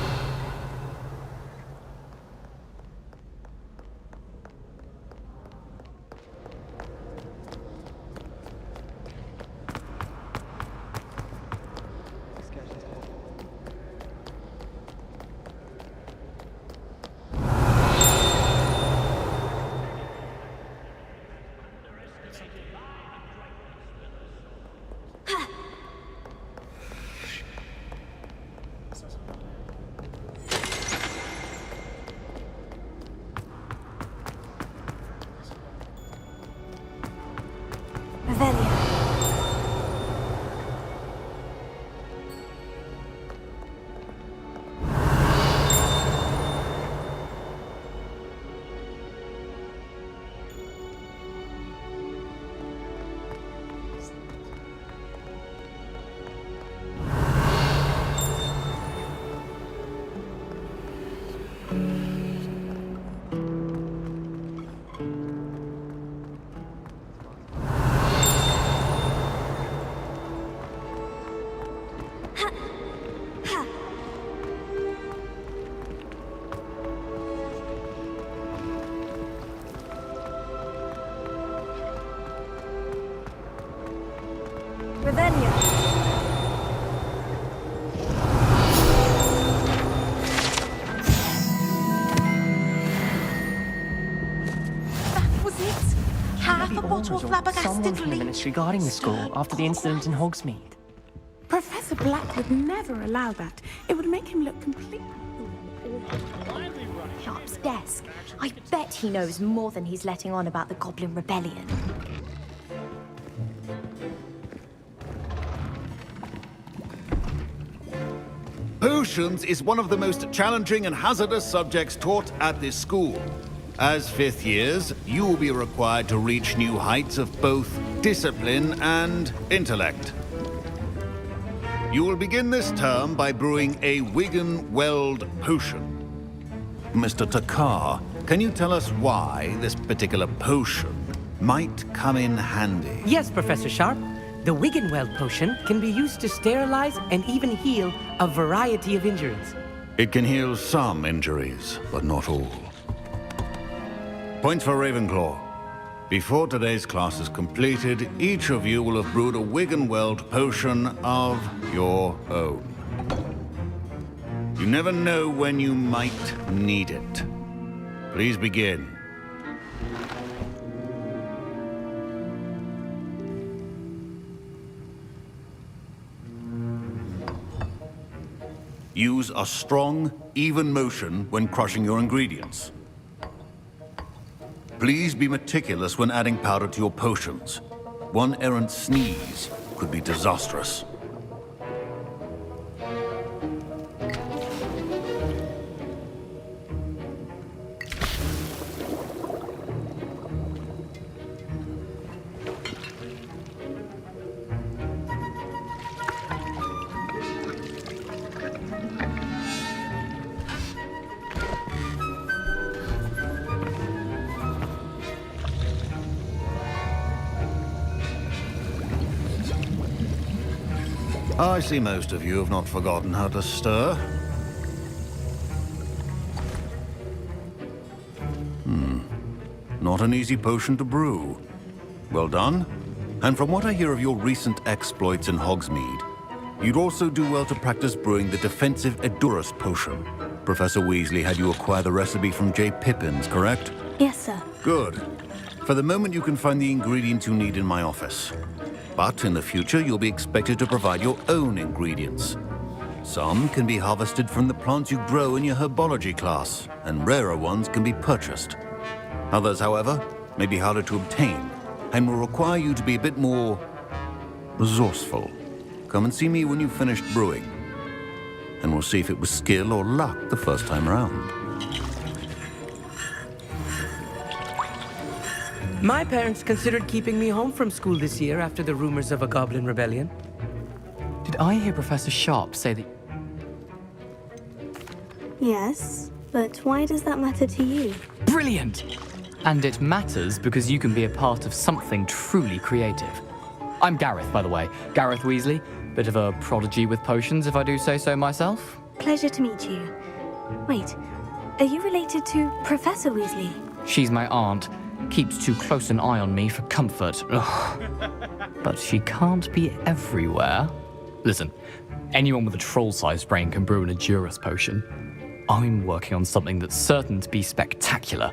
S2: Ravenia.
S3: Was it? Half a bottle of flabbergasted
S19: Someone from the
S3: leech.
S19: ministry guarding the school after the incident in Hogsmeade.
S5: Professor Black would never allow that. It would make him look completely...
S20: Sharp's desk. I bet he knows more than he's letting on about the Goblin Rebellion.
S21: Potions is one of the most challenging and hazardous subjects taught at this school. As fifth years, you will be required to reach new heights of both discipline and intellect. You will begin this term by brewing a Wigan-Weld potion. Mr. Takar, can you tell us why this particular potion might come in handy?
S3: Yes, Professor Sharp. The Wiggenweld potion can be used to sterilize and even heal a variety of injuries.
S21: It can heal some injuries, but not all. Points for Ravenclaw. Before today's class is completed, each of you will have brewed a Wiggenweld potion of your own. You never know when you might need it. Please begin. Use a strong, even motion when crushing your ingredients. Please be meticulous when adding powder to your potions. One errant sneeze could be disastrous. I see most of you have not forgotten how to stir. Not an easy potion to brew. Well done. And from what I hear of your recent exploits in Hogsmeade, you'd also do well to practice brewing the defensive Edurus potion. Professor Weasley had you acquire the recipe from J. Pippins, correct?
S4: Yes, sir.
S21: Good. For the moment, you can find the ingredients you need in my office. But in the future, you'll be expected to provide your own ingredients. Some can be harvested from the plants you grow in your herbology class, and rarer ones can be purchased. Others, however, may be harder to obtain, and will require you to be a bit more resourceful. Come and see me when you've finished brewing, and we'll see if it was skill or luck the first time around.
S3: My parents considered keeping me home from school this year after the rumors of a Goblin Rebellion.
S19: Did I hear Professor Sharp say that...
S4: Yes, but why does that matter to you?
S19: Brilliant! And it matters because you can be a part of something truly creative. I'm Gareth, by the way. Gareth Weasley. Bit of a prodigy with potions, if I do say so myself.
S4: Pleasure to meet you. Wait, are you related to Professor Weasley?
S19: She's my aunt. Keeps too close an eye on me for comfort. Ugh. But she can't be everywhere. Listen, anyone with a troll-sized brain can brew an Edurus potion. I'm working on something that's certain to be spectacular.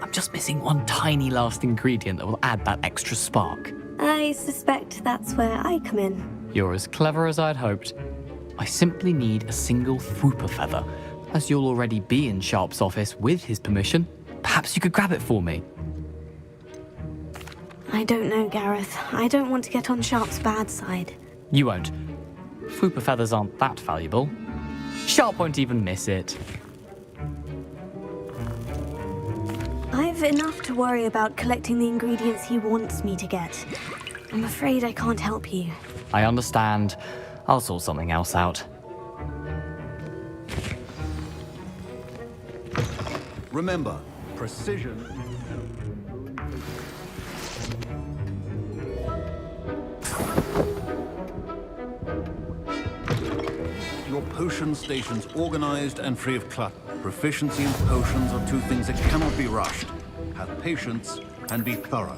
S19: I'm just missing one tiny last ingredient that will add that extra spark.
S4: I suspect that's where I come in.
S19: You're as clever as I'd hoped. I simply need a single Fwooper feather. As you'll already be in Sharp's office with his permission, perhaps you could grab it for me.
S4: I don't know, Gareth. I don't want to get on Sharp's bad side.
S19: You won't. Fwooper feathers aren't that valuable. Sharp won't even miss it.
S4: I've enough to worry about collecting the ingredients he wants me to get. I'm afraid I can't help you.
S19: I understand. I'll sort something else out.
S21: Remember, precision... Your potion station's organized and free of clutter. Proficiency in potions are two things that cannot be rushed. Have patience and be thorough.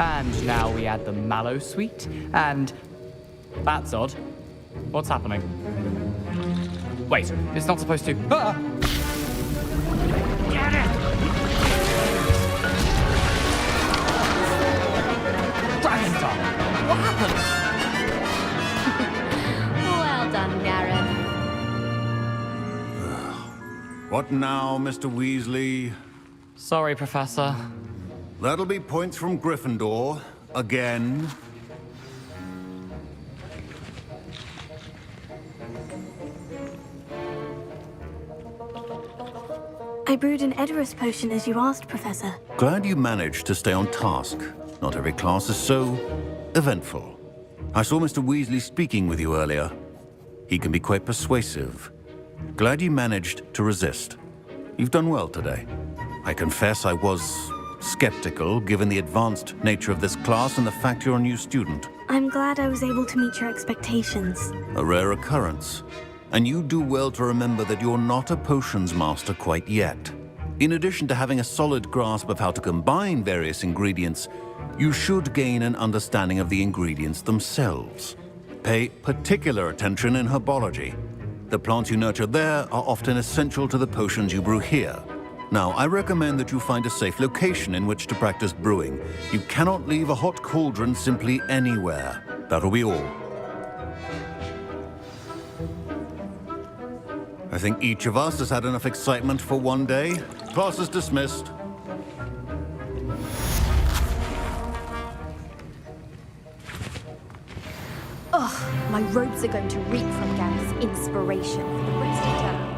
S19: And now we add the mallow sweet, and... That's odd. What's happening? Wait, it's not supposed to... Ah! Get it! Dragonstar! What happened?
S14: Well done, Garen.
S21: What now, Mr. Weasley?
S19: Sorry, Professor.
S21: That'll be points from Gryffindor. Again.
S4: I brewed an Edorus potion as you asked, Professor.
S21: Glad you managed to stay on task. Not every class is so eventful. I saw Mr. Weasley speaking with you earlier. He can be quite persuasive. Glad you managed to resist. You've done well today. I confess I was skeptical, given the advanced nature of this class and the fact you're a new student.
S4: I'm glad I was able to meet your expectations.
S21: A rare occurrence. And you do well to remember that you're not a potions master quite yet. In addition to having a solid grasp of how to combine various ingredients, you should gain an understanding of the ingredients themselves. Pay particular attention in herbology. The plants you nurture there are often essential to the potions you brew here. Now, I recommend that you find a safe location in which to practice brewing. You cannot leave a hot cauldron simply anywhere. That'll be all. I think each of us has had enough excitement for one day. Class is dismissed.
S20: Ugh, my robes are going to reek from Gareth's inspiration for the rest of the term.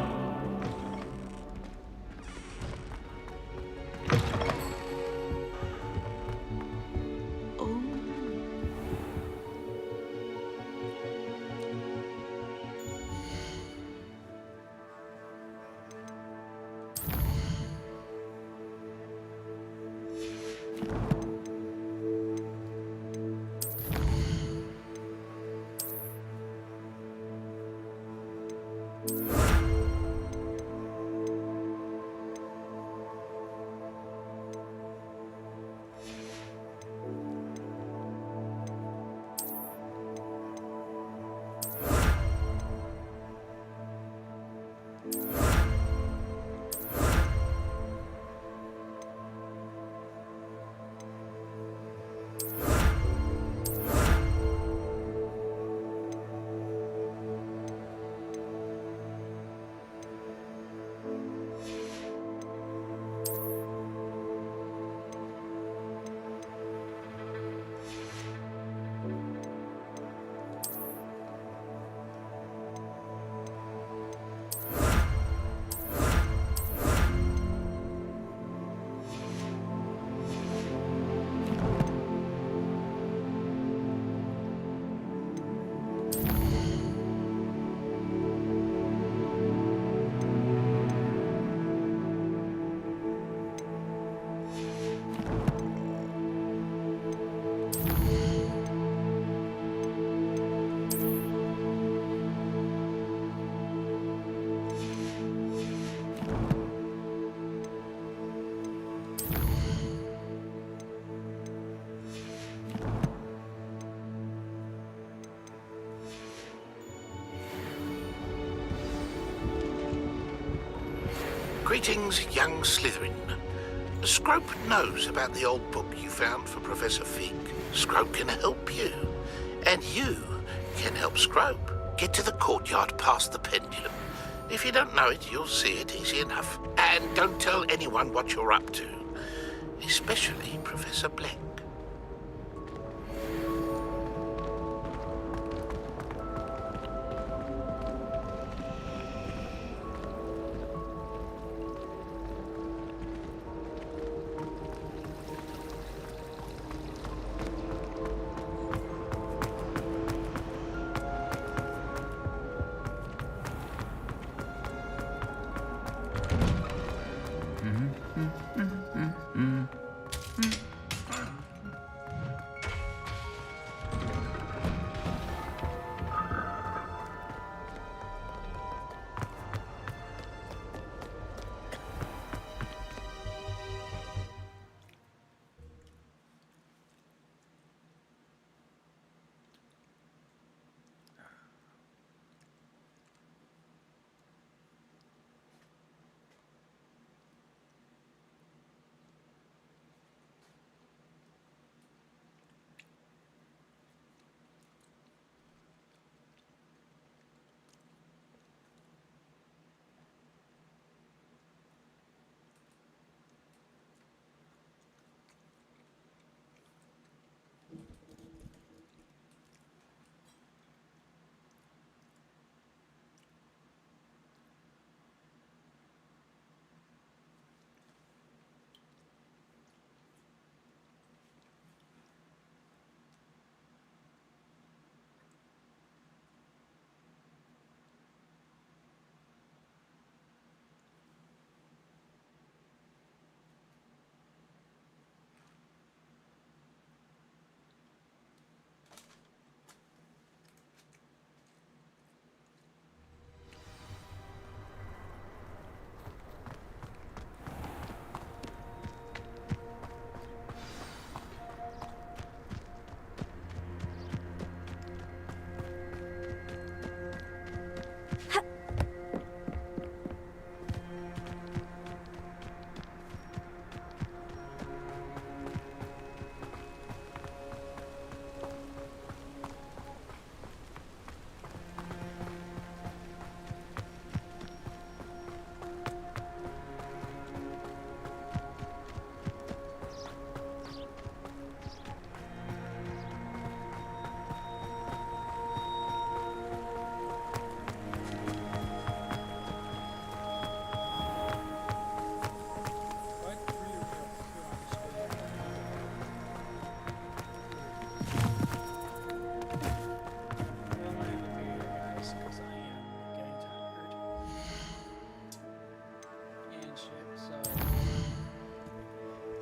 S10: Greetings, young Slytherin. Scrope knows about the old book you found for Professor Fig. Scrope can help you. And you can help Scrope. Get to the courtyard past the pendulum. If you don't know it, you'll see it easy enough. And don't tell anyone what you're up to. Especially Professor Black.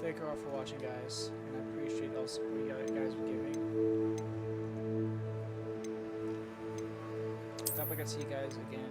S1: Thank you all for watching, guys, and I appreciate all the support you guys are giving. Hope I can see you guys again